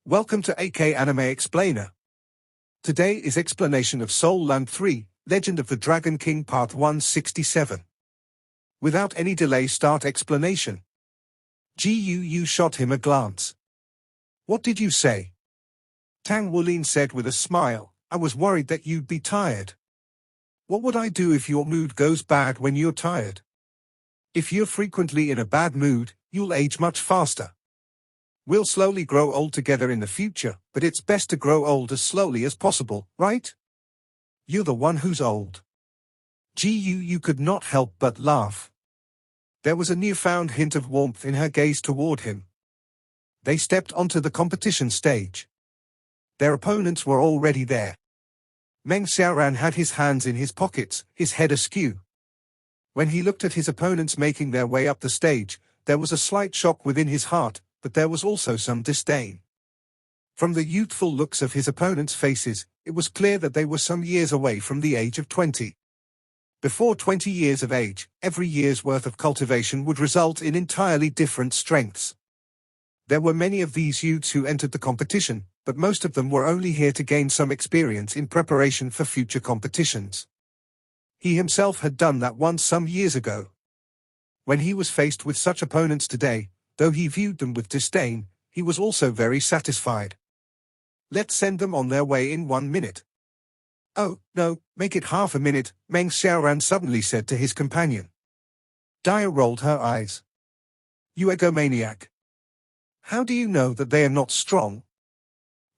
Welcome to AK Anime Explainer. Today is explanation of Soul Land 3, Legend of the Dragon King Part 167. Without any delay, start explanation. Gu shot him a glance. What did you say? Tang Wulin said with a smile, I was worried that you'd be tired. What would I do if your mood goes bad when you're tired? If you're frequently in a bad mood, you'll age much faster. We'll slowly grow old together in the future, but it's best to grow old as slowly as possible, right? You're the one who's old. Gu could not help but laugh. There was a newfound hint of warmth in her gaze toward him. They stepped onto the competition stage. Their opponents were already there. Meng Xiaoran had his hands in his pockets, his head askew. When he looked at his opponents making their way up the stage, there was a slight shock within his heart, but there was also some disdain. From the youthful looks of his opponents' faces, it was clear that they were some years away from the age of 20. Before 20 years of age, every year's worth of cultivation would result in entirely different strengths. There were many of these youths who entered the competition, but most of them were only here to gain some experience in preparation for future competitions. He himself had done that once some years ago. When he was faced with such opponents today, though he viewed them with disdain, he was also very satisfied. Let's send them on their way in 1 minute. Oh, no, make it half a minute, Meng Xiaoran suddenly said to his companion. Dia rolled her eyes. You egomaniac. How do you know that they are not strong?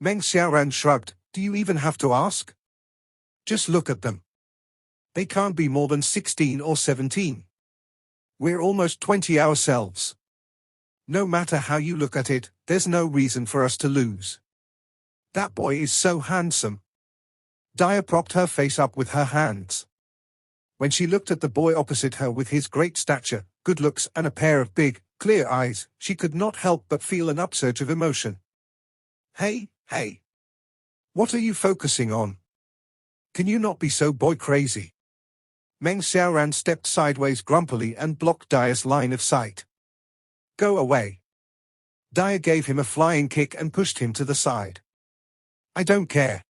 Meng Xiaoran shrugged, do you even have to ask? Just look at them. They can't be more than 16 or 17. We're almost 20 ourselves. No matter how you look at it, there's no reason for us to lose. That boy is so handsome. Dia propped her face up with her hands. When she looked at the boy opposite her with his great stature, good looks and a pair of big, clear eyes, she could not help but feel an upsurge of emotion. Hey. What are you focusing on? Can you not be so boy crazy? Meng Xiaoran stepped sideways grumpily and blocked Dia's line of sight. Go away. Dia gave him a flying kick and pushed him to the side. I don't care.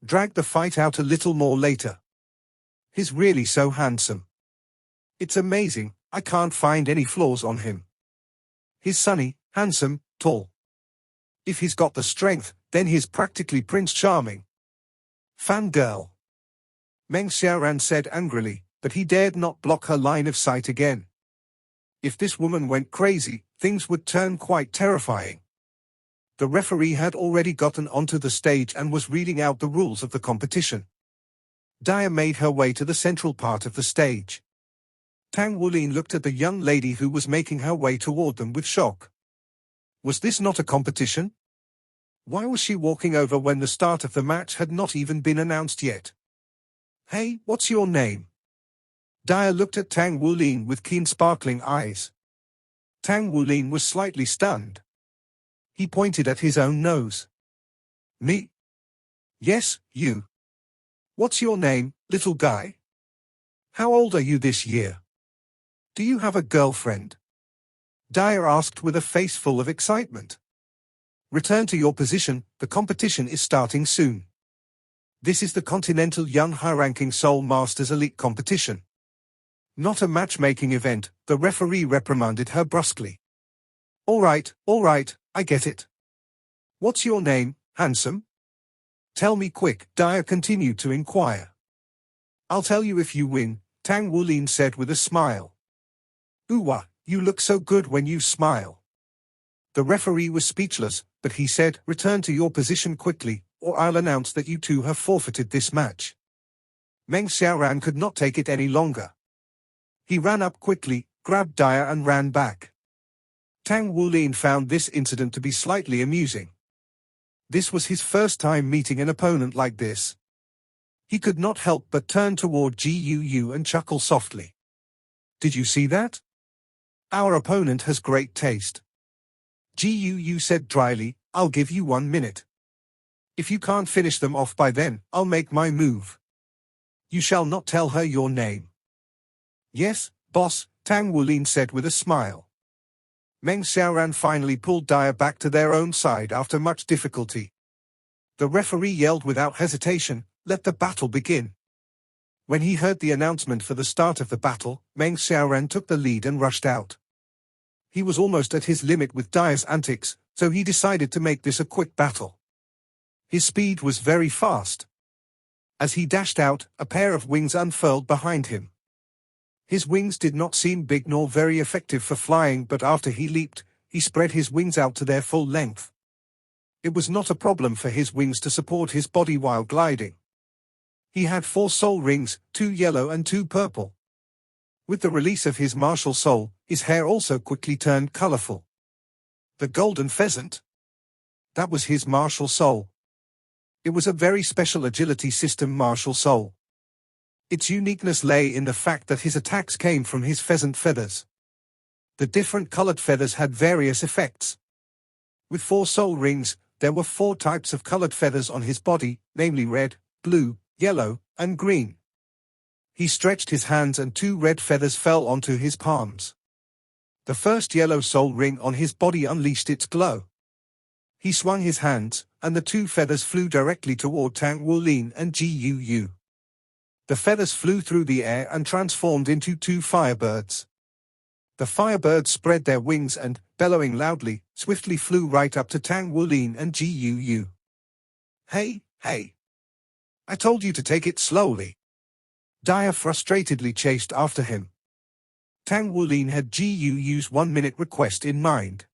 Drag the fight out a little more later. He's really so handsome. It's amazing, I can't find any flaws on him. He's sunny, handsome, tall. If he's got the strength, then he's practically Prince Charming. Fangirl. Meng Xiaoran said angrily, but he dared not block her line of sight again. If this woman went crazy, things would turn quite terrifying. The referee had already gotten onto the stage and was reading out the rules of the competition. Dia made her way to the central part of the stage. Tang Wulin looked at the young lady who was making her way toward them with shock. Was this not a competition? Why was she walking over when the start of the match had not even been announced yet? Hey, what's your name? Dia looked at Tang Wulin with keen sparkling eyes. Tang Wulin was slightly stunned. He pointed at his own nose. Me? Yes, you. What's your name, little guy? How old are you this year? Do you have a girlfriend? Dia asked with a face full of excitement. Return to your position, the competition is starting soon. This is the Continental Young High-Ranking Soul Masters Elite Competition. Not a matchmaking event, the referee reprimanded her brusquely. All right, I get it. What's your name, handsome? Tell me quick, Dia continued to inquire. I'll tell you if you win, Tang Wulin said with a smile. Ooh-wah, you look so good when you smile. The referee was speechless, but he said, return to your position quickly, or I'll announce that you two have forfeited this match. Meng Xiaoran could not take it any longer. He ran up quickly, grabbed Dia and ran back. Tang Wulin found this incident to be slightly amusing. This was his first time meeting an opponent like this. He could not help but turn toward Gu and chuckle softly. Did you see that? Our opponent has great taste. Gu said dryly, I'll give you 1 minute. If you can't finish them off by then, I'll make my move. You shall not tell her your name. Yes, boss, Tang Wulin said with a smile. Meng Xiaoran finally pulled Daya back to their own side after much difficulty. The referee yelled without hesitation, "Let the battle begin." When he heard the announcement for the start of the battle, Meng Xiaoran took the lead and rushed out. He was almost at his limit with Daya's antics, so he decided to make this a quick battle. His speed was very fast. As he dashed out, a pair of wings unfurled behind him. His wings did not seem big nor very effective for flying, but after he leaped, he spread his wings out to their full length. It was not a problem for his wings to support his body while gliding. He had 4 soul rings, 2 yellow and 2 purple. With the release of his martial soul, his hair also quickly turned colorful. The golden pheasant? That was his martial soul. It was a very special agility system martial soul. Its uniqueness lay in the fact that his attacks came from his pheasant feathers. The different colored feathers had various effects. With 4 soul rings, there were 4 types of colored feathers on his body, namely red, blue, yellow, and green. He stretched his hands and 2 red feathers fell onto his palms. The first yellow soul ring on his body unleashed its glow. He swung his hands, and the 2 feathers flew directly toward Tang Wulin and Gu. The feathers flew through the air and transformed into 2 firebirds. The firebirds spread their wings and, bellowing loudly, swiftly flew right up to Tang Wulin and Gu. "Hey, hey! I told you to take it slowly." Daya frustratedly chased after him. Tang Wulin had Gu's 1-minute request in mind.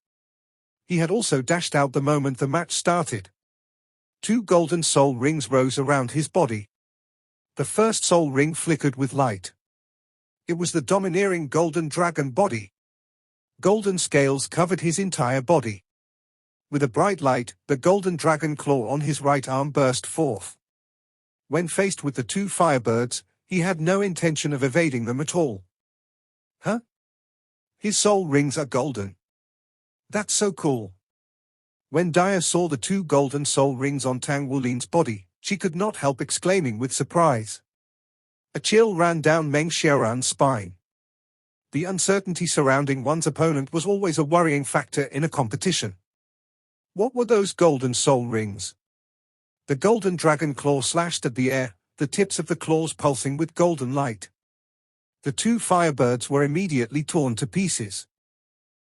He had also dashed out the moment the match started. 2 golden soul rings rose around his body. The first soul ring flickered with light. It was the domineering golden dragon body. Golden scales covered his entire body. With a bright light, the golden dragon claw on his right arm burst forth. When faced with the 2 firebirds, he had no intention of evading them at all. Huh? His soul rings are golden. That's so cool. When Daya saw the 2 golden soul rings on Tang Wulin's body, she could not help exclaiming with surprise. A chill ran down Meng Xiaoran's spine. The uncertainty surrounding one's opponent was always a worrying factor in a competition. What were those golden soul rings? The golden dragon claw slashed at the air, the tips of the claws pulsing with golden light. The 2 firebirds were immediately torn to pieces.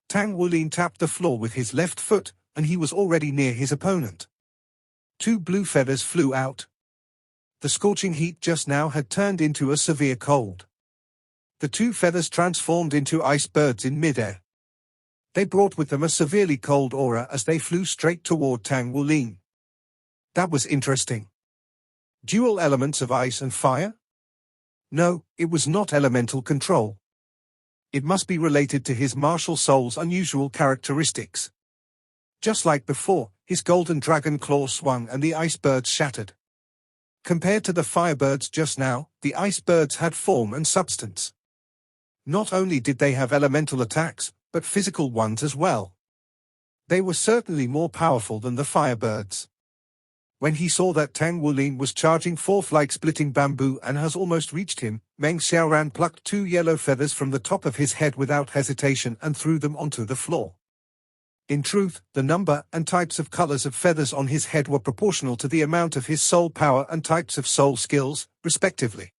Tang Wulin tapped the floor with his left foot, and he was already near his opponent. 2 blue feathers flew out. The scorching heat just now had turned into a severe cold. The 2 feathers transformed into ice birds in midair. They brought with them a severely cold aura as they flew straight toward Tang Wulin. That was interesting. Dual elements of ice and fire? No, it was not elemental control. It must be related to his martial soul's unusual characteristics. Just like before, his golden dragon claw swung and the ice birds shattered. Compared to the firebirds just now, the ice birds had form and substance. Not only did they have elemental attacks, but physical ones as well. They were certainly more powerful than the firebirds. When he saw that Tang Wulin was charging forth like splitting bamboo and has almost reached him, Meng Xiaoran plucked 2 yellow feathers from the top of his head without hesitation and threw them onto the floor. In truth, the number and types of colors of feathers on his head were proportional to the amount of his soul power and types of soul skills, respectively.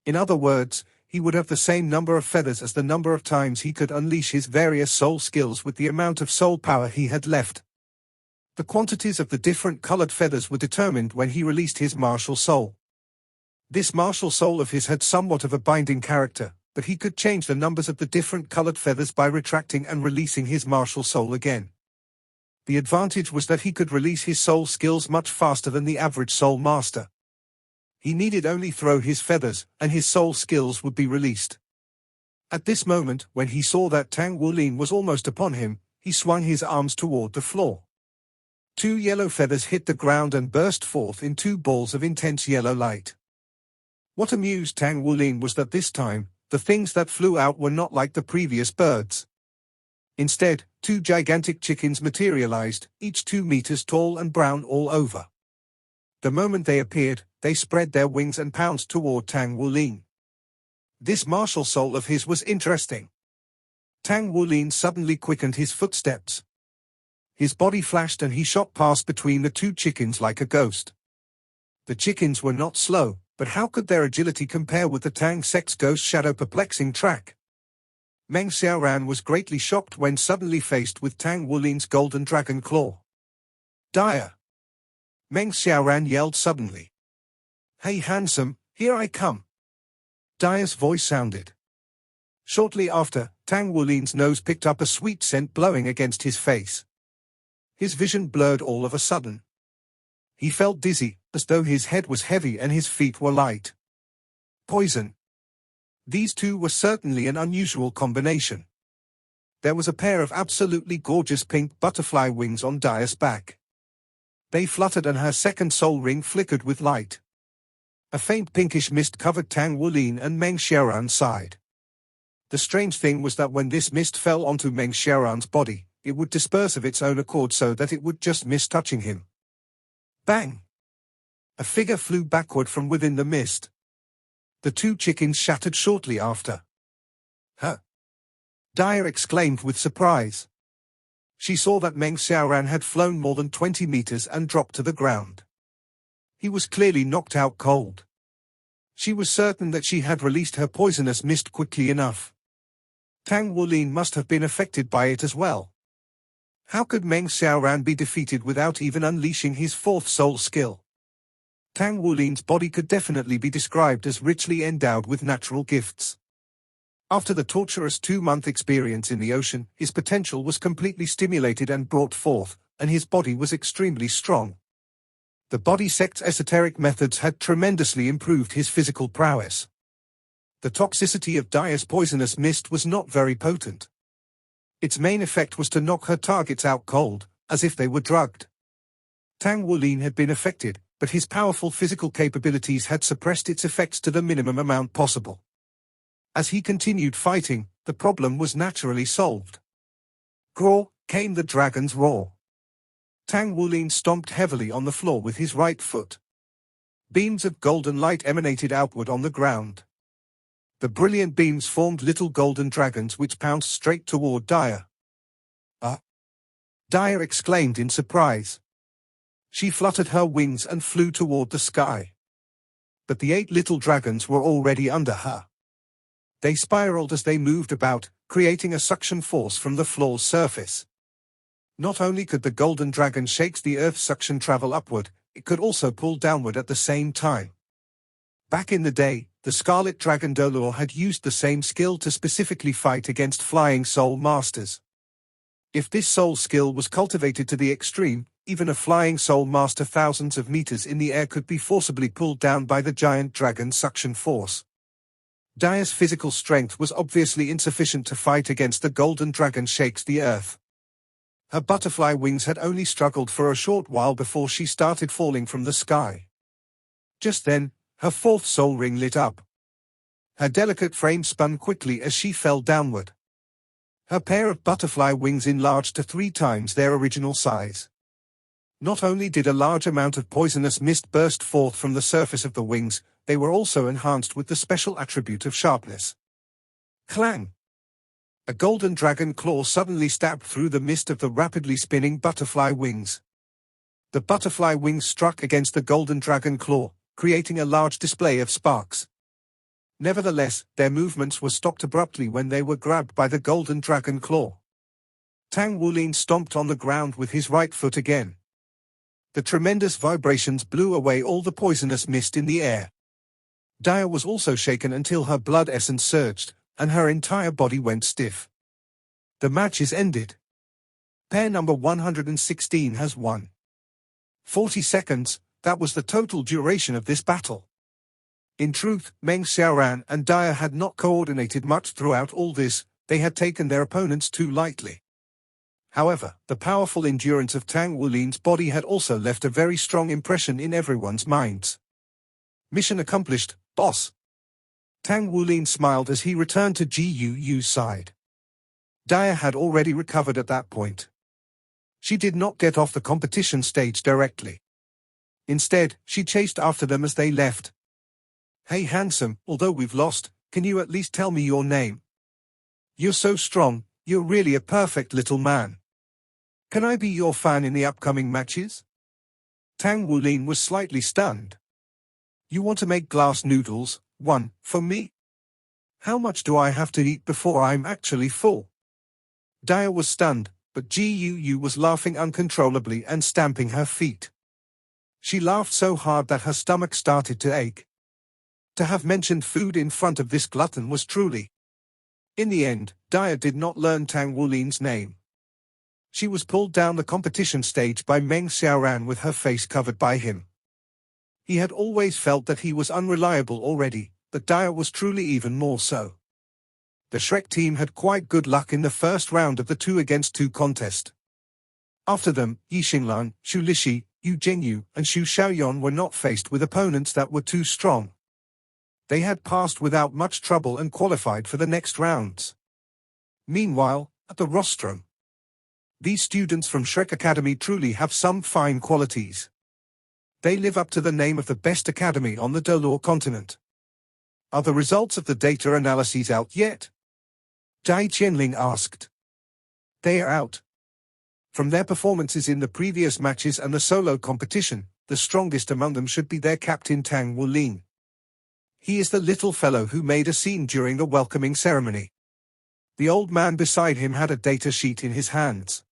In other words, he would have the same number of feathers as the number of times he could unleash his various soul skills with the amount of soul power he had left. The quantities of the different colored feathers were determined when he released his martial soul. This martial soul of his had somewhat of a binding character, but he could change the numbers of the different colored feathers by retracting and releasing his martial soul again. The advantage was that he could release his soul skills much faster than the average soul master. He needed only throw his feathers, and his soul skills would be released. At this moment, when he saw that Tang Wulin was almost upon him, he swung his arms toward the floor. 2 yellow feathers hit the ground and burst forth in 2 balls of intense yellow light. What amused Tang Wulin was that this time, the things that flew out were not like the previous birds. Instead, 2 gigantic chickens materialized, each 2 meters tall and brown all over. The moment they appeared, they spread their wings and pounced toward Tang Wulin. This martial soul of his was interesting. Tang Wulin suddenly quickened his footsteps. His body flashed and he shot past between the two chickens like a ghost. The chickens were not slow, but how could their agility compare with the Tang Sect's ghost shadow perplexing track? Meng Xiaoran was greatly shocked when suddenly faced with Tang Wulin's golden dragon claw. Dire! Meng Xiaoran yelled suddenly. Hey handsome, here I come! Dire's voice sounded. Shortly after, Tang Wulin's nose picked up a sweet scent blowing against his face. His vision blurred all of a sudden. He felt dizzy, as though his head was heavy and his feet were light. Poison. These two were certainly an unusual combination. There was a pair of absolutely gorgeous pink butterfly wings on Dire's back. They fluttered and her second soul ring flickered with light. A faint pinkish mist covered Tang Wulin and Meng Xiaoran's side. The strange thing was that when this mist fell onto Meng Xiaoran's body, it would disperse of its own accord so that it would just miss touching him. Bang! A figure flew backward from within the mist. The two chickens shattered shortly after. Huh! Dire exclaimed with surprise. She saw that Meng Xiaoran had flown more than 20 meters and dropped to the ground. He was clearly knocked out cold. She was certain that she had released her poisonous mist quickly enough. Tang Wulin must have been affected by it as well. How could Meng Xiaoran be defeated without even unleashing his fourth soul skill? Tang Wulin's body could definitely be described as richly endowed with natural gifts. After the torturous 2-month experience in the ocean, his potential was completely stimulated and brought forth, and his body was extremely strong. The body sect's esoteric methods had tremendously improved his physical prowess. The toxicity of Dire's poisonous mist was not very potent. Its main effect was to knock her targets out cold, as if they were drugged. Tang Wulin had been affected, but his powerful physical capabilities had suppressed its effects to the minimum amount possible. As he continued fighting, the problem was naturally solved. Graw, came the dragon's roar. Tang Wulin stomped heavily on the floor with his right foot. Beams of golden light emanated outward on the ground. The brilliant beams formed little golden dragons which pounced straight toward Dire. Ah! Dire exclaimed in surprise. She fluttered her wings and flew toward the sky. But the 8 little dragons were already under her. They spiraled as they moved about, creating a suction force from the floor's surface. Not only could the golden dragon shakes the Earth's suction travel upward, it could also pull downward at the same time. Back in the day, the Scarlet Dragon Dolor had used the same skill to specifically fight against flying soul masters. If this soul skill was cultivated to the extreme, even a flying soul master thousands of meters in the air could be forcibly pulled down by the giant dragon's suction force. Dire's physical strength was obviously insufficient to fight against the golden dragon shakes the Earth. Her butterfly wings had only struggled for a short while before she started falling from the sky. Just then, her fourth soul ring lit up. Her delicate frame spun quickly as she fell downward. Her pair of butterfly wings enlarged to 3 times their original size. Not only did a large amount of poisonous mist burst forth from the surface of the wings, they were also enhanced with the special attribute of sharpness. Clang! A golden dragon claw suddenly stabbed through the mist of the rapidly spinning butterfly wings. The butterfly wings struck against the golden dragon claw, creating a large display of sparks. Nevertheless, their movements were stopped abruptly when they were grabbed by the golden dragon claw. Tang Wulin stomped on the ground with his right foot again. The tremendous vibrations blew away all the poisonous mist in the air. Dire was also shaken until her blood essence surged, and her entire body went stiff. The match is ended. Pair number 116 has won. 40 seconds, that was the total duration of this battle. In truth, Meng Xiaoran and Dire had not coordinated much throughout all this, they had taken their opponents too lightly. However, the powerful endurance of Tang Wulin's body had also left a very strong impression in everyone's minds. Mission accomplished, boss. Tang Wulin smiled as he returned to Gu's side. Dire had already recovered at that point. She did not get off the competition stage directly. Instead, she chased after them as they left. Hey handsome, although we've lost, can you at least tell me your name? You're so strong, You're really a perfect little man. Can I be your fan in the upcoming matches? Tang Wulin was slightly stunned. You want to make glass noodles, one, for me? How much do I have to eat before I'm actually full? Dia was stunned, but Guu was laughing uncontrollably and stamping her feet. She laughed so hard that her stomach started to ache. To have mentioned food in front of this glutton was truly. In the end, Dia did not learn Tang Wulin's name. She was pulled down the competition stage by Meng Xiaoran with her face covered by him. He had always felt that he was unreliable already, but Dia was truly even more so. The Shrek team had quite good luck in the first round of the 2-against-2 contest. After them, Yi Xinglan, Xu Lixi, Yu Jingyu, and Xu Xiaoyan were not faced with opponents that were too strong. They had passed without much trouble and qualified for the next rounds. Meanwhile, at the rostrum, these students from Shrek Academy truly have some fine qualities. They live up to the name of the best academy on the Dolor continent. Are the results of the data analyses out yet? Dai Qianling asked. They are out. From their performances in the previous matches and the solo competition, the strongest among them should be their captain Tang Wulin. He is the little fellow who made a scene during the welcoming ceremony. The old man beside him had a data sheet in his hands.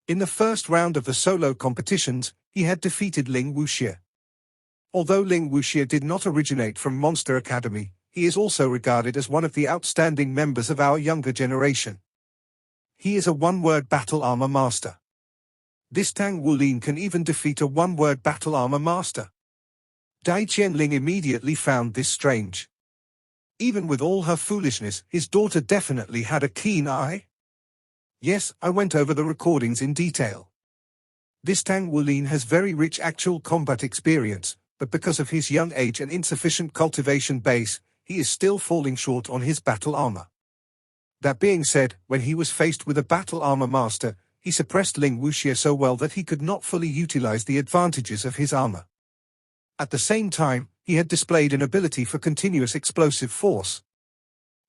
In the first round of the solo competitions, he had defeated Ling Wuxie. Although Ling Wuxie did not originate from Monster Academy, he is also regarded as one of the outstanding members of our younger generation. He is a one-word battle armor master. This Tang Wulin can even defeat a one-word battle armor master. Dai Qianling immediately found this strange. Even with all her foolishness, his daughter definitely had a keen eye. Yes, I went over the recordings in detail. This Tang Wulin has very rich actual combat experience, but because of his young age and insufficient cultivation base, he is still falling short on his battle armor. That being said, when he was faced with a battle armor master, he suppressed Ling Wuxie so well that he could not fully utilize the advantages of his armor. At the same time, he had displayed an ability for continuous explosive force.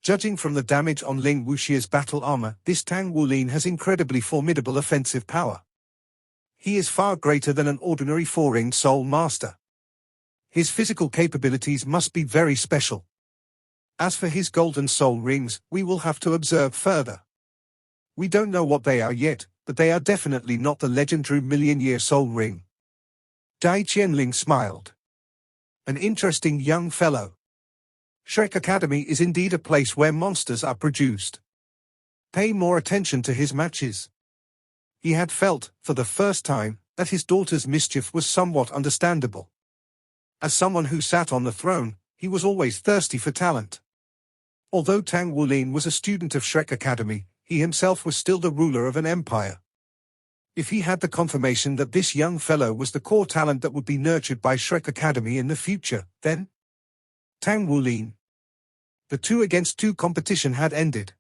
Judging from the damage on Ling Wuxie's battle armor, this Tang Wulin has incredibly formidable offensive power. He is far greater than an ordinary four-ringed soul master. His physical capabilities must be very special. As for his golden soul rings, we will have to observe further. We don't know what they are yet, but they are definitely not the legendary million-year soul ring. Dai Qianling smiled. An interesting young fellow. Shrek Academy is indeed a place where monsters are produced. Pay more attention to his matches. He had felt, for the first time, that his daughter's mischief was somewhat understandable. As someone who sat on the throne, he was always thirsty for talent. Although Tang Wulin was a student of Shrek Academy, he himself was still the ruler of an empire. If he had the confirmation that this young fellow was the core talent that would be nurtured by Shrek Academy in the future, then Tang Wulin. The 2-against-2 competition had ended.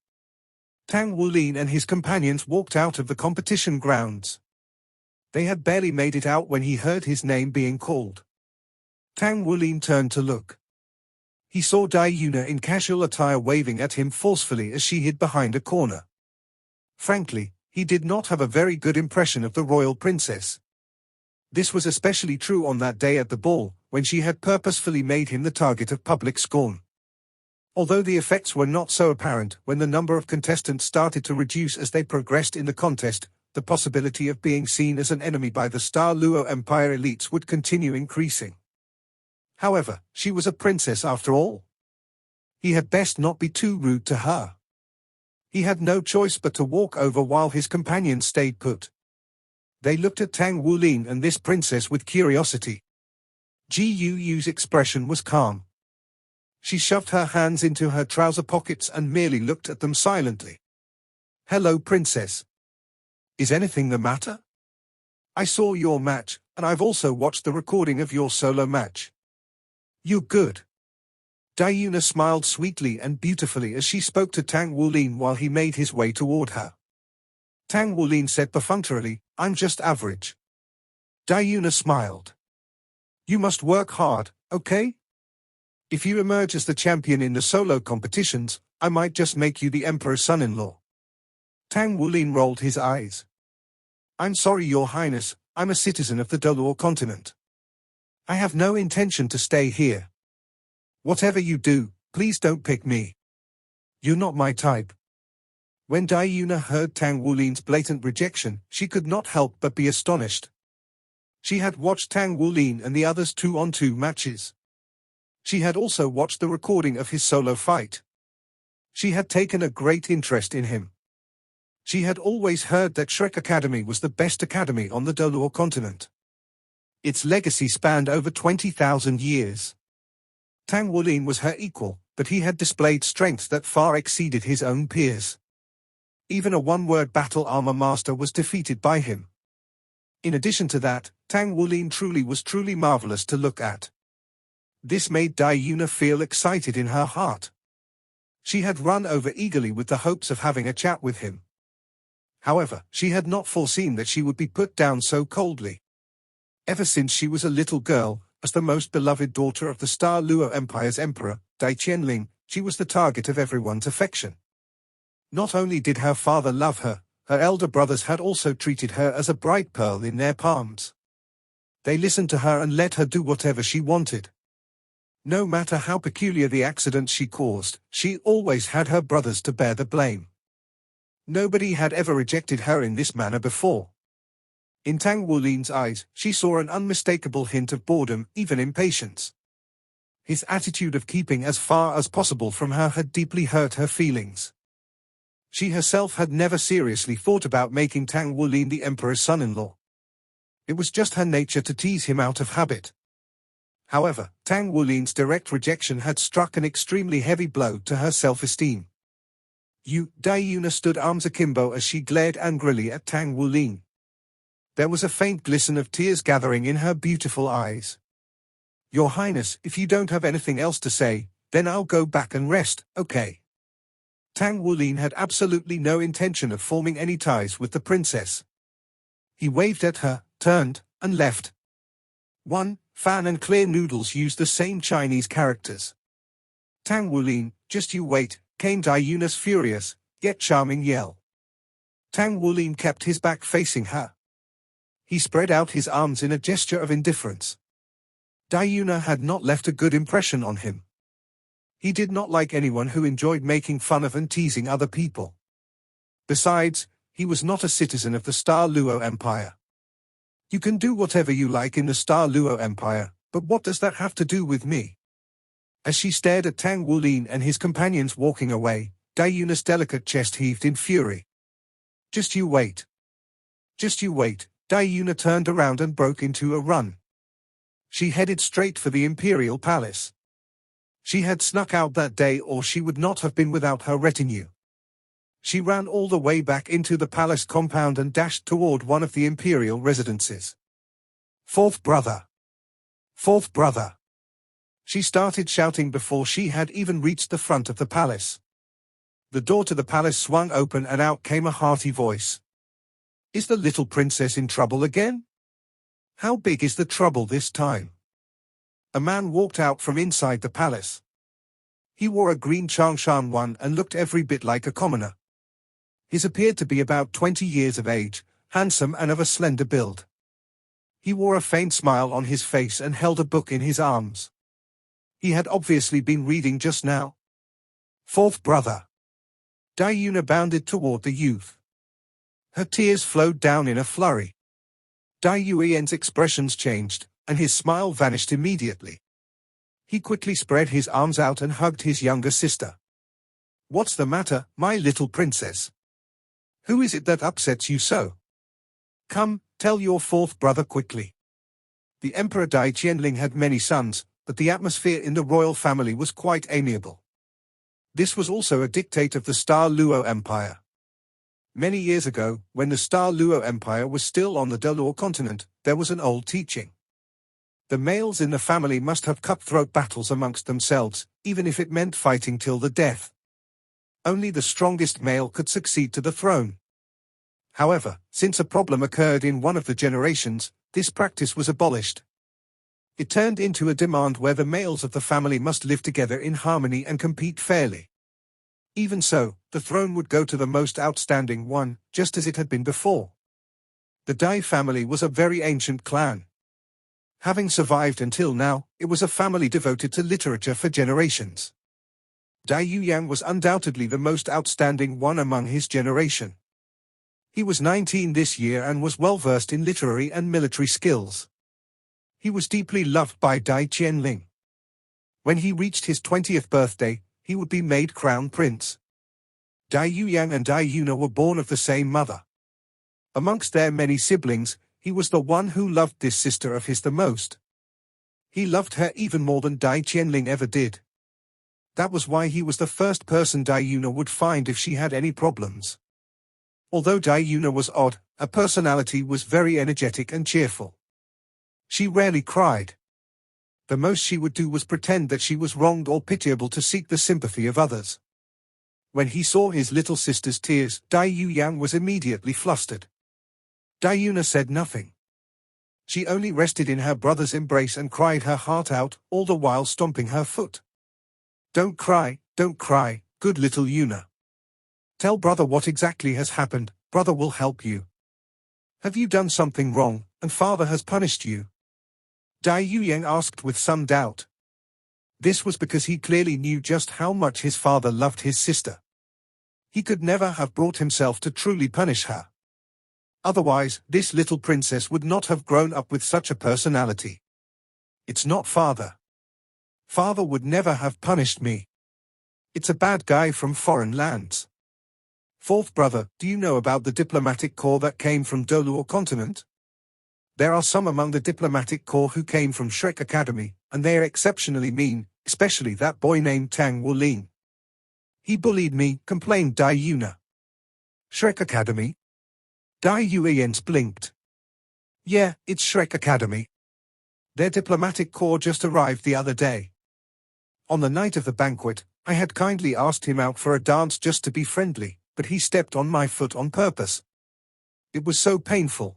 Tang Wulin and his companions walked out of the competition grounds. They had barely made it out when he heard his name being called. Tang Wulin turned to look. He saw Dai Yuna in casual attire waving at him forcefully as she hid behind a corner. Frankly, he did not have a very good impression of the royal princess. This was especially true on that day at the ball, when she had purposefully made him the target of public scorn. Although the effects were not so apparent when the number of contestants started to reduce as they progressed in the contest, the possibility of being seen as an enemy by the Star Luo Empire elites would continue increasing. However, she was a princess after all. He had best not be too rude to her. He had no choice but to walk over while his companions stayed put. They looked at Tang Wulin and this princess with curiosity. Guyu's expression was calm. She shoved her hands into her trouser pockets and merely looked at them silently. Hello, princess. Is anything the matter? I saw your match, and I've also watched the recording of your solo match. You're good. Dayuna smiled sweetly and beautifully as she spoke to Tang Wulin while he made his way toward her. Tang Wulin said perfunctorily, I'm just average. Dayuna smiled. You must work hard, okay? If you emerge as the champion in the solo competitions, I might just make you the emperor's son-in-law. Tang Wulin rolled his eyes. I'm sorry, Your Highness, I'm a citizen of the Dolor continent. I have no intention to stay here. Whatever you do, please don't pick me. You're not my type. When Dai Yuna heard Tang Wulin's blatant rejection, she could not help but be astonished. She had watched Tang Wulin and the others' 2-on-2 matches. She had also watched the recording of his solo fight. She had taken a great interest in him. She had always heard that Shrek Academy was the best academy on the Dolor continent. Its legacy spanned over 20,000 years. Tang Wulin was her equal, but he had displayed strength that far exceeded his own peers. Even a one-word battle armor master was defeated by him. In addition to that, Tang Wulin was truly marvelous to look at. This made Dai Yuna feel excited in her heart. She had run over eagerly with the hopes of having a chat with him. However, she had not foreseen that she would be put down so coldly. Ever since she was a little girl, as the most beloved daughter of the Star Luo Empire's emperor, Dai Qianling, she was the target of everyone's affection. Not only did her father love her, her elder brothers had also treated her as a bright pearl in their palms. They listened to her and let her do whatever she wanted. No matter how peculiar the accident she caused, she always had her brothers to bear the blame. Nobody had ever rejected her in this manner before. In Tang Wulin's eyes, she saw an unmistakable hint of boredom, even impatience. His attitude of keeping as far as possible from her had deeply hurt her feelings. She herself had never seriously thought about making Tang Wulin the emperor's son-in-law. It was just her nature to tease him out of habit. However, Tang Wulin's direct rejection had struck an extremely heavy blow to her self-esteem. Dai Yuna stood arms akimbo as she glared angrily at Tang Wulin. There was a faint glisten of tears gathering in her beautiful eyes. Your Highness, if you don't have anything else to say, then I'll go back and rest, okay? Tang Wulin had absolutely no intention of forming any ties with the princess. He waved at her, turned, and left. Fan and Clear Noodles used the same Chinese characters. Tang Wulin, just you wait, came Dai Yuna's furious, yet charming yell. Tang Wulin kept his back facing her. He spread out his arms in a gesture of indifference. Dai Yuna had not left a good impression on him. He did not like anyone who enjoyed making fun of and teasing other people. Besides, he was not a citizen of the Star Luo Empire. You can do whatever you like in the Star Luo Empire, but what does that have to do with me? As she stared at Tang Wulin and his companions walking away, Dai Yuna's delicate chest heaved in fury. Just you wait. Just you wait. Dai Yuna turned around and broke into a run. She headed straight for the Imperial Palace. She had snuck out that day or she would not have been without her retinue. She ran all the way back into the palace compound and dashed toward one of the imperial residences. Fourth brother! Fourth brother! She started shouting before she had even reached the front of the palace. The door to the palace swung open and out came a hearty voice. Is the little princess in trouble again? How big is the trouble this time? A man walked out from inside the palace. He wore a green Changshan one and looked every bit like a commoner. He appeared to be about 20 years of age, handsome and of a slender build. He wore a faint smile on his face and held a book in his arms. He had obviously been reading just now. Fourth brother! Dai Yuna bounded toward the youth. Her tears flowed down in a flurry. Dai Yuan's expressions changed, and his smile vanished immediately. He quickly spread his arms out and hugged his younger sister. What's the matter, my little princess? Who is it that upsets you so? Come, tell your fourth brother quickly. The Emperor Dai Qianling had many sons, but the atmosphere in the royal family was quite amiable. This was also a dictate of the Star Luo Empire. Many years ago, when the Star Luo Empire was still on the Dolor continent, there was an old teaching. The males in the family must have cutthroat battles amongst themselves, even if it meant fighting till the death. Only the strongest male could succeed to the throne. However, since a problem occurred in one of the generations, this practice was abolished. It turned into a demand where the males of the family must live together in harmony and compete fairly. Even so, the throne would go to the most outstanding one, just as it had been before. The Dai family was a very ancient clan. Having survived until now, it was a family devoted to literature for generations. Dai Yuyang was undoubtedly the most outstanding one among his generation. He was 19 this year and was well versed in literary and military skills. He was deeply loved by Dai Qianling. When he reached his 20th birthday, he would be made crown prince. Dai Yuyang and Dai Yuna were born of the same mother. Amongst their many siblings, he was the one who loved this sister of his the most. He loved her even more than Dai Qianling ever did. That was why he was the first person Dai Yuna would find if she had any problems. Although Dai Yuna was odd, her personality was very energetic and cheerful. She rarely cried. The most she would do was pretend that she was wronged or pitiable to seek the sympathy of others. When he saw his little sister's tears, Dai Yuyang was immediately flustered. Dai Yuna said nothing. She only rested in her brother's embrace and cried her heart out, all the while stomping her foot. Don't cry, good little Yuna. Tell brother what exactly has happened, brother will help you. Have you done something wrong, and father has punished you? Dai Yuyang asked with some doubt. This was because he clearly knew just how much his father loved his sister. He could never have brought himself to truly punish her. Otherwise, this little princess would not have grown up with such a personality. It's not father. Father would never have punished me. It's a bad guy from foreign lands. Fourth brother, do you know about the diplomatic corps that came from Doluo continent? There are some among the diplomatic corps who came from Shrek Academy, and they are exceptionally mean, especially that boy named Tang Wulin. He bullied me, complained Dai Yuna. Shrek Academy? Dai Yuyans blinked. Yeah, it's Shrek Academy. Their diplomatic corps just arrived the other day. On the night of the banquet, I had kindly asked him out for a dance just to be friendly, but he stepped on my foot on purpose. It was so painful.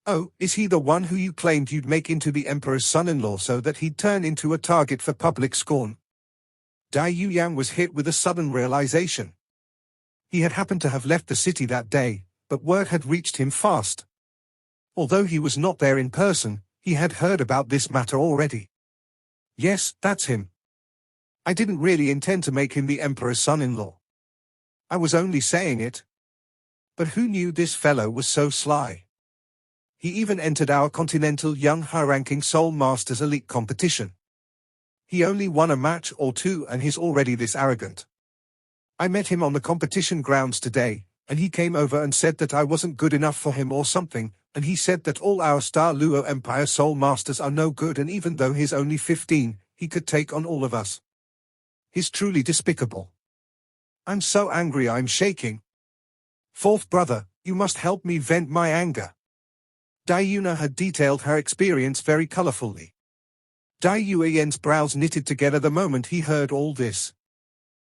Oh, is he the one who you claimed you'd make into the emperor's son-in-law so that he'd turn into a target for public scorn? Dai Yuyang was hit with a sudden realization. He had happened to have left the city that day, but word had reached him fast. Although he was not there in person, he had heard about this matter already. Yes, that's him. I didn't really intend to make him the emperor's son-in-law. I was only saying it. But who knew this fellow was so sly? He even entered our continental young high-ranking Soul Masters Elite competition. He only won a match or two and he's already this arrogant. I met him on the competition grounds today, and he came over and said that I wasn't good enough for him or something, and he said that all our Star Luo Empire Soul Masters are no good, and even though he's only 15, he could take on all of us. He's truly despicable. I'm so angry I'm shaking. Fourth brother, you must help me vent my anger. Dai Yuna had detailed her experience very colorfully. Dai Yuyan's brows knitted together the moment he heard all this.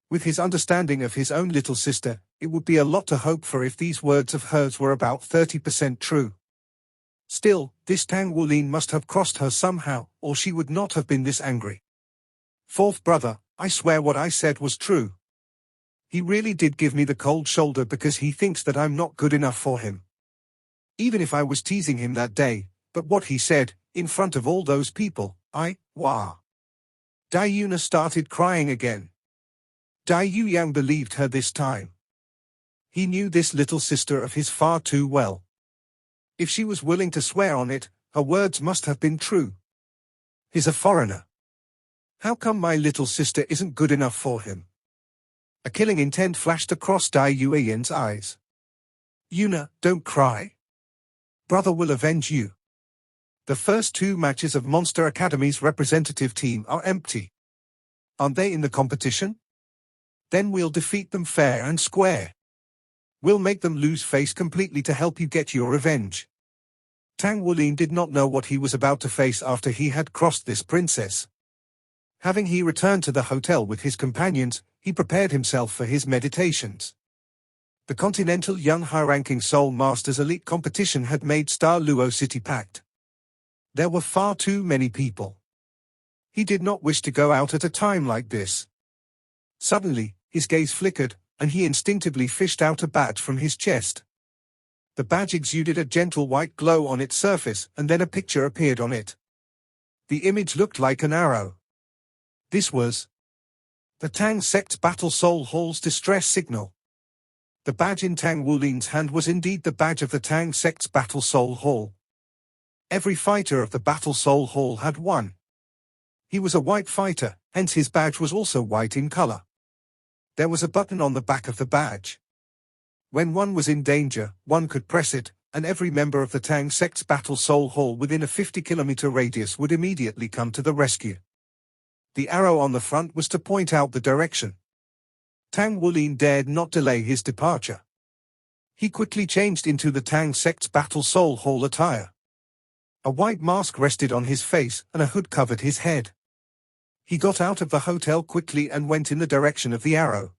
With his understanding of his own little sister, it would be a lot to hope for if these words of hers were about 30% true. Still, this Tang Wulin must have crossed her somehow, or she would not have been this angry. Fourth brother, I swear what I said was true. He really did give me the cold shoulder because he thinks that I'm not good enough for him. Even if I was teasing him that day, but what he said, in front of all those people, Dai Yuna started crying again. Dai Yuyang believed her this time. He knew this little sister of his far too well. If she was willing to swear on it, her words must have been true. He's a foreigner. How come my little sister isn't good enough for him? A killing intent flashed across Dai Yuyan's eyes. Yuna, don't cry. Brother will avenge you. The first two matches of Monster Academy's representative team are empty. Aren't they in the competition? Then we'll defeat them fair and square. We'll make them lose face completely to help you get your revenge. Tang Wulin did not know what he was about to face after he had crossed this princess. Having he returned to the hotel with his companions, he prepared himself for his meditations. The Continental Young High-Ranking Soul Masters Elite competition had made Star Luo City packed. There were far too many people. He did not wish to go out at a time like this. Suddenly, His gaze flickered, and he instinctively fished out a badge from his chest. The badge exuded a gentle white glow on its surface, and then a picture appeared on it. The image looked like an arrow. This was the Tang Sect Battle Soul Hall's distress signal. The badge in Tang Wulin's hand was indeed the badge of the Tang Sect's Battle Soul Hall. Every fighter of the Battle Soul Hall had one. He was a white fighter, hence his badge was also white in color. There was a button on the back of the badge. When one was in danger, one could press it, and every member of the Tang Sect's Battle Soul Hall within a 50-kilometer radius would immediately come to the rescue. The arrow on the front was to point out the direction. Tang Wulin dared not delay his departure. He quickly changed into the Tang Sect's Battle Soul Hall attire. A white mask rested on his face, and a hood covered his head. He got out of the hotel quickly and went in the direction of the arrow.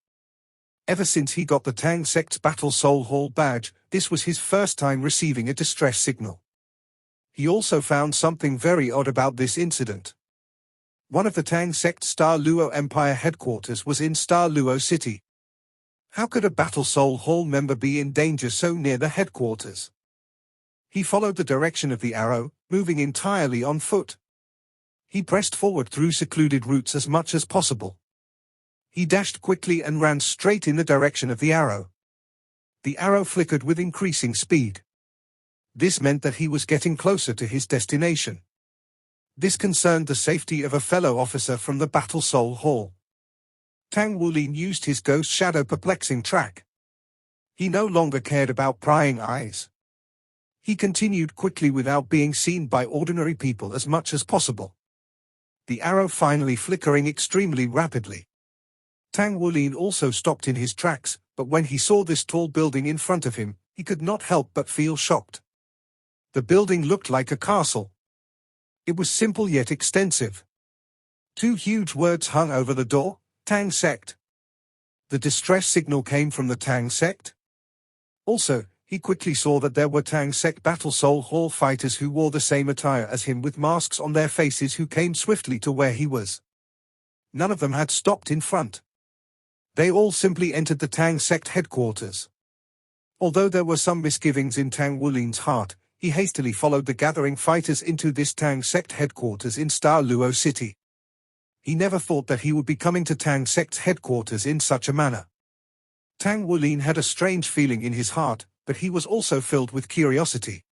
Ever since he got the Tang Sect's Battle Soul Hall badge, this was his first time receiving a distress signal. He also found something very odd about this incident. One of the Tang Sect Star Luo Empire headquarters was in Star Luo City. How could a Battle Soul Hall member be in danger so near the headquarters? He followed the direction of the arrow, moving entirely on foot. He pressed forward through secluded routes as much as possible. He dashed quickly and ran straight in the direction of the arrow. The arrow flickered with increasing speed. This meant that he was getting closer to his destination. This concerned the safety of a fellow officer from the Battle Soul Hall. Tang Wulin used his ghost shadow perplexing track. He no longer cared about prying eyes. He continued quickly without being seen by ordinary people as much as possible. The arrow finally flickering extremely rapidly. Tang Wulin also stopped in his tracks, but when he saw this tall building in front of him, he could not help but feel shocked. The building looked like a castle. It was simple yet extensive. Two huge words hung over the door, Tang Sect. The distress signal came from the Tang Sect. Also, he quickly saw that there were Tang Sect Battle Soul Hall fighters who wore the same attire as him with masks on their faces who came swiftly to where he was. None of them had stopped in front. They all simply entered the Tang Sect headquarters. Although there were some misgivings in Tang Wulin's heart, he hastily followed the gathering fighters into this Tang Sect headquarters in Star Luo City. He never thought that he would be coming to Tang Sect's headquarters in such a manner. Tang Wulin had a strange feeling in his heart, but he was also filled with curiosity.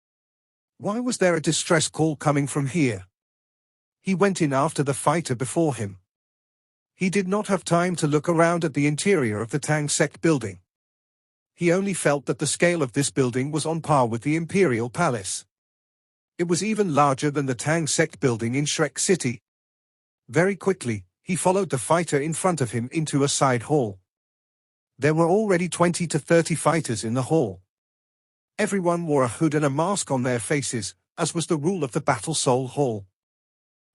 Why was there a distress call coming from here? He went in after the fighter before him. He did not have time to look around at the interior of the Tang Sect building. He only felt that the scale of this building was on par with the Imperial Palace. It was even larger than the Tang Sect building in Shrek City. Very quickly, he followed the fighter in front of him into a side hall. There were already 20 to 30 fighters in the hall. Everyone wore a hood and a mask on their faces, as was the rule of the Battle Soul Hall.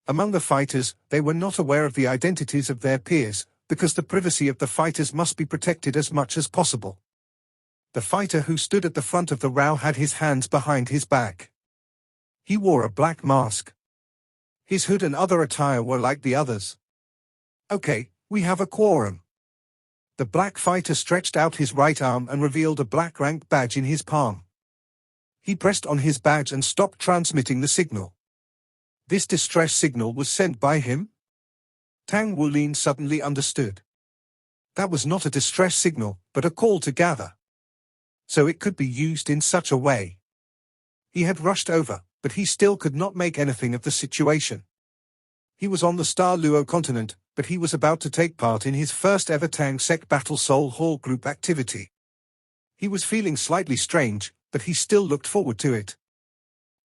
Among the fighters, they were not aware of the identities of their peers, because the privacy of the fighters must be protected as much as possible. The fighter who stood at the front of the row had his hands behind his back. He wore a black mask. His hood and other attire were like the others. Okay, we have a quorum. The black fighter stretched out his right arm and revealed a black rank badge in his palm. He pressed on his badge and stopped transmitting the signal. This distress signal was sent by him? Tang Wulin suddenly understood. That was not a distress signal, but a call to gather. So it could be used in such a way. He had rushed over, but he still could not make anything of the situation. He was on the Star Luo continent, but he was about to take part in his first ever Tang Sect Battle Soul Hall group activity. He was feeling slightly strange, but he still looked forward to it.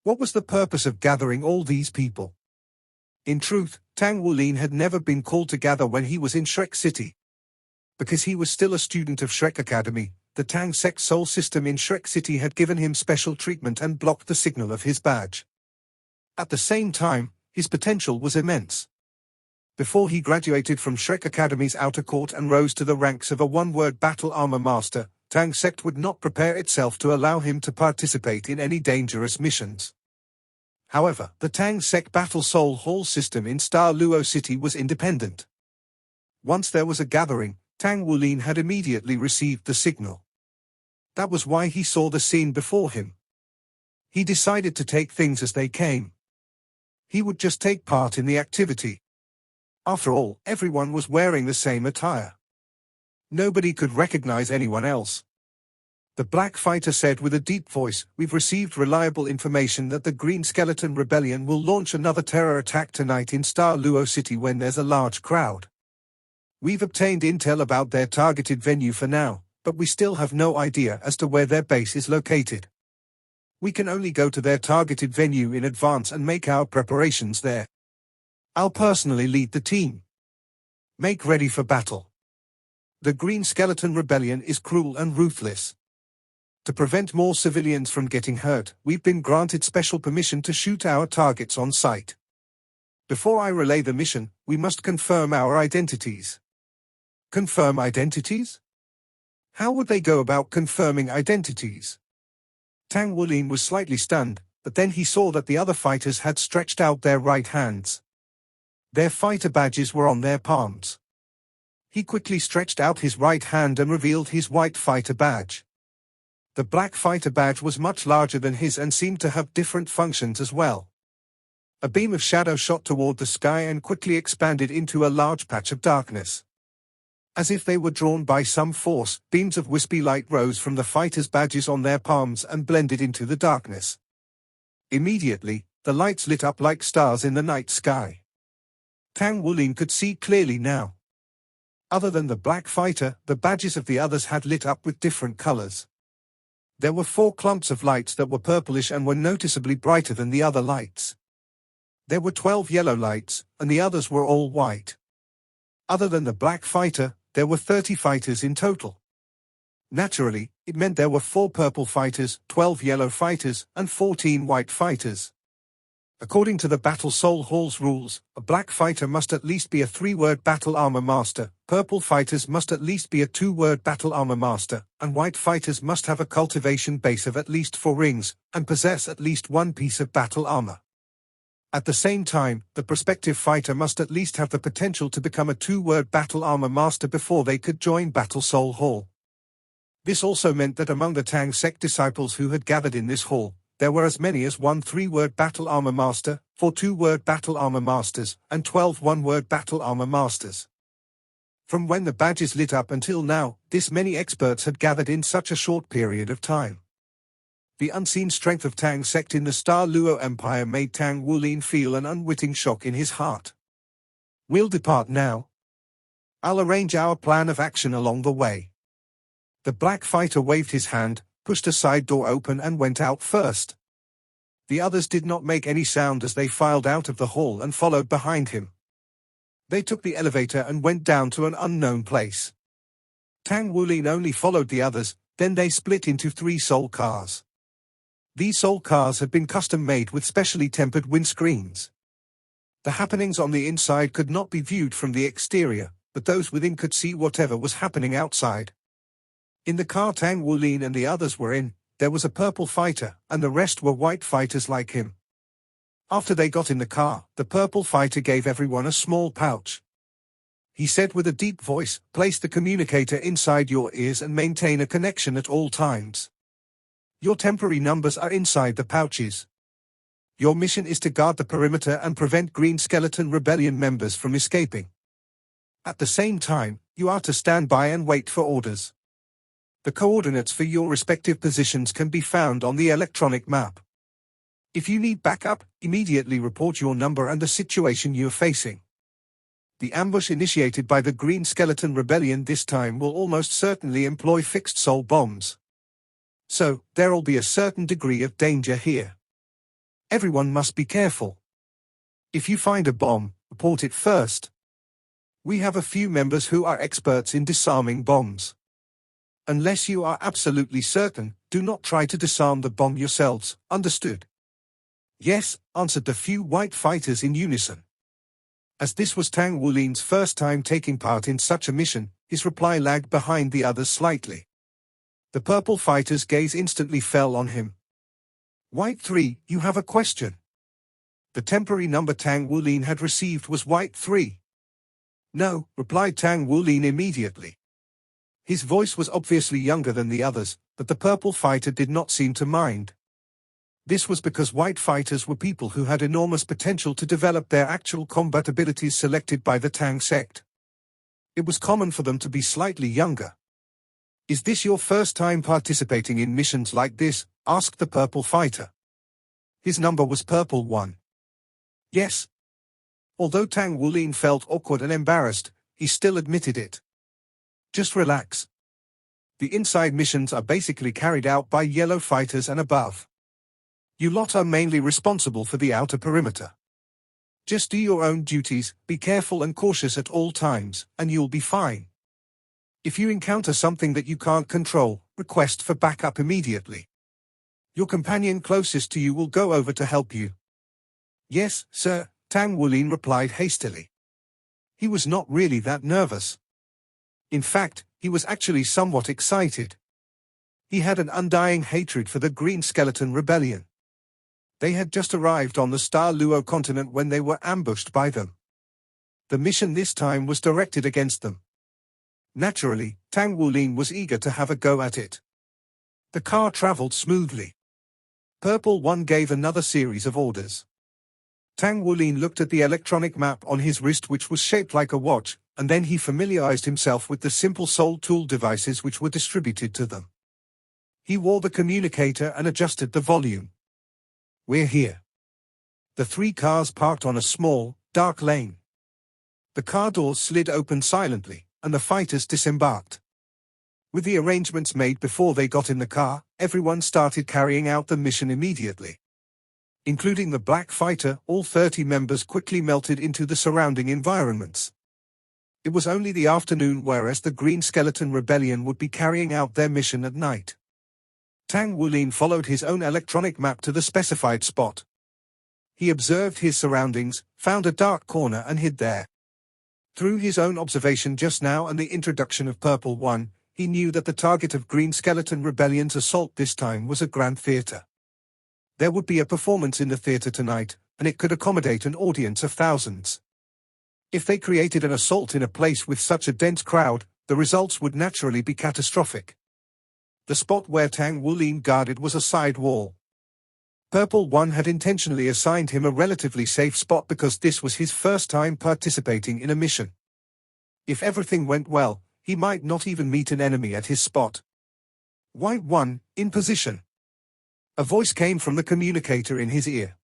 What was the purpose of gathering all these people? In truth, Tang Wulin had never been called to gather when he was in Shrek City. Because he was still a student of Shrek Academy, the Tang Sect Soul system in Shrek City had given him special treatment and blocked the signal of his badge. At the same time, his potential was immense. Before he graduated from Shrek Academy's outer court and rose to the ranks of a one-word battle armor master, Tang Sect would not prepare itself to allow him to participate in any dangerous missions. However, the Tang Sect Battle Soul Hall system in Star Luo City was independent. Once there was a gathering, Tang Wulin had immediately received the signal. That was why he saw the scene before him. He decided to take things as they came. He would just take part in the activity. After all, everyone was wearing the same attire. Nobody could recognize anyone else. The black fighter said with a deep voice, "We've received reliable information that the Green Skeleton Rebellion will launch another terror attack tonight in Star Luo City when there's a large crowd. We've obtained intel about their targeted venue for now, but we still have no idea as to where their base is located. We can only go to their targeted venue in advance and make our preparations there. I'll personally lead the team. Make ready for battle. The Green Skeleton Rebellion is cruel and ruthless. To prevent more civilians from getting hurt, we've been granted special permission to shoot our targets on sight. Before I relay the mission, we must confirm our identities." Confirm identities? How would they go about confirming identities? Tang Wulin was slightly stunned, but then he saw that the other fighters had stretched out their right hands. Their fighter badges were on their palms. He quickly stretched out his right hand and revealed his white fighter badge. The black fighter badge was much larger than his and seemed to have different functions as well. A beam of shadow shot toward the sky and quickly expanded into a large patch of darkness. As if they were drawn by some force, beams of wispy light rose from the fighters' badges on their palms and blended into the darkness. Immediately, the lights lit up like stars in the night sky. Tang Wulin could see clearly now. Other than the black fighter, the badges of the others had lit up with different colors. There were 4 clumps of lights that were purplish and were noticeably brighter than the other lights. There were 12 yellow lights, and the others were all white. Other than the black fighter, there were 30 fighters in total. Naturally, it meant there were 4 purple fighters, 12 yellow fighters, and 14 white fighters. According to the Battle Soul Hall's rules, a black fighter must at least be a 3-word battle armor master, purple fighters must at least be a 2-word battle armor master, and white fighters must have a cultivation base of at least 4 rings, and possess at least 1 piece of battle armor. At the same time, the prospective fighter must at least have the potential to become a 2-word battle armor master before they could join Battle Soul Hall. This also meant that among the Tang Sect disciples who had gathered in this hall, there were as many as 1 3-word battle armor master, 4 2-word battle armor masters, and 12 1-word battle armor masters. From when the badges lit up until now, this many experts had gathered in such a short period of time. The unseen strength of Tang Sect in the Star Luo Empire made Tang Wulin feel an unwitting shock in his heart. "We'll depart now. I'll arrange our plan of action along the way." The black fighter waved his hand, pushed a side door open and went out first. The others did not make any sound as they filed out of the hall and followed behind him. They took the elevator and went down to an unknown place. Tang Wulin only followed the others, then they split into 3 soul cars. These soul cars had been custom-made with specially tempered windscreens. The happenings on the inside could not be viewed from the exterior, but those within could see whatever was happening outside. In the car Tang Wulin and the others were in, there was a purple fighter, and the rest were white fighters like him. After they got in the car, the purple fighter gave everyone a small pouch. He said with a deep voice, "Place the communicator inside your ears and maintain a connection at all times. Your temporary numbers are inside the pouches. Your mission is to guard the perimeter and prevent Green Skeleton Rebellion members from escaping. At the same time, you are to stand by and wait for orders. The coordinates for your respective positions can be found on the electronic map. If you need backup, immediately report your number and the situation you're facing. The ambush initiated by the Green Skeleton Rebellion this time will almost certainly employ fixed soul bombs. So, there'll be a certain degree of danger here. Everyone must be careful. If you find a bomb, report it first. We have a few members who are experts in disarming bombs. Unless you are absolutely certain, do not try to disarm the bomb yourselves, understood?" "Yes," answered the few white fighters in unison. As this was Tang Wulin's first time taking part in such a mission, his reply lagged behind the others slightly. The purple fighter's gaze instantly fell on him. "White 3, you have a question." The temporary number Tang Wulin had received was White 3. "No," replied Tang Wulin immediately. His voice was obviously younger than the others, but the purple fighter did not seem to mind. This was because white fighters were people who had enormous potential to develop their actual combat abilities selected by the Tang Sect. It was common for them to be slightly younger. "Is this your first time participating in missions like this?" asked the purple fighter. His number was Purple 1. Yes. Although Tang Wulin felt awkward and embarrassed, he still admitted it. "Just relax. The inside missions are basically carried out by yellow fighters and above. You lot are mainly responsible for the outer perimeter. Just do your own duties, be careful and cautious at all times, and you'll be fine. If you encounter something that you can't control, request for backup immediately. Your companion closest to you will go over to help you." "Yes, sir," Tang Wulin replied hastily. He was not really that nervous. In fact, he was actually somewhat excited. He had an undying hatred for the Green Skeleton Rebellion. They had just arrived on the Star Luo continent when they were ambushed by them. The mission this time was directed against them. Naturally, Tang Wulin was eager to have a go at it. The car traveled smoothly. Purple 1 gave another series of orders. Tang Wulin looked at the electronic map on his wrist, which was shaped like a watch, and then he familiarized himself with the simple soul tool devices which were distributed to them. He wore the communicator and adjusted the volume. "We're here." The three cars parked on a small, dark lane. The car doors slid open silently, and the fighters disembarked. With the arrangements made before they got in the car, everyone started carrying out the mission immediately. Including the black fighter, all 30 members quickly melted into the surrounding environments. It was only the afternoon, whereas the Green Skeleton Rebellion would be carrying out their mission at night. Tang Wulin followed his own electronic map to the specified spot. He observed his surroundings, found a dark corner and hid there. Through his own observation just now and the introduction of Purple 1, he knew that the target of Green Skeleton Rebellion's assault this time was a grand theater. There would be a performance in the theater tonight, and it could accommodate an audience of thousands. If they created an assault in a place with such a dense crowd, the results would naturally be catastrophic. The spot where Tang Wulin guarded was a side wall. Purple 1 had intentionally assigned him a relatively safe spot because this was his first time participating in a mission. If everything went well, he might not even meet an enemy at his spot. "White 1, in position." A voice came from the communicator in his ear.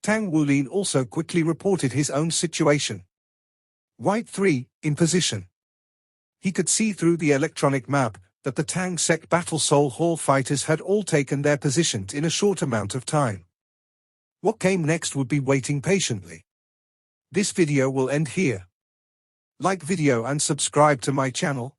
Tang Wulin also quickly reported his own situation. "White 3, in position." He could see through the electronic map that the Tang Sect Battle Soul Hall fighters had all taken their positions in a short amount of time. What came next would be waiting patiently. This video will end here. Like video and subscribe to my channel.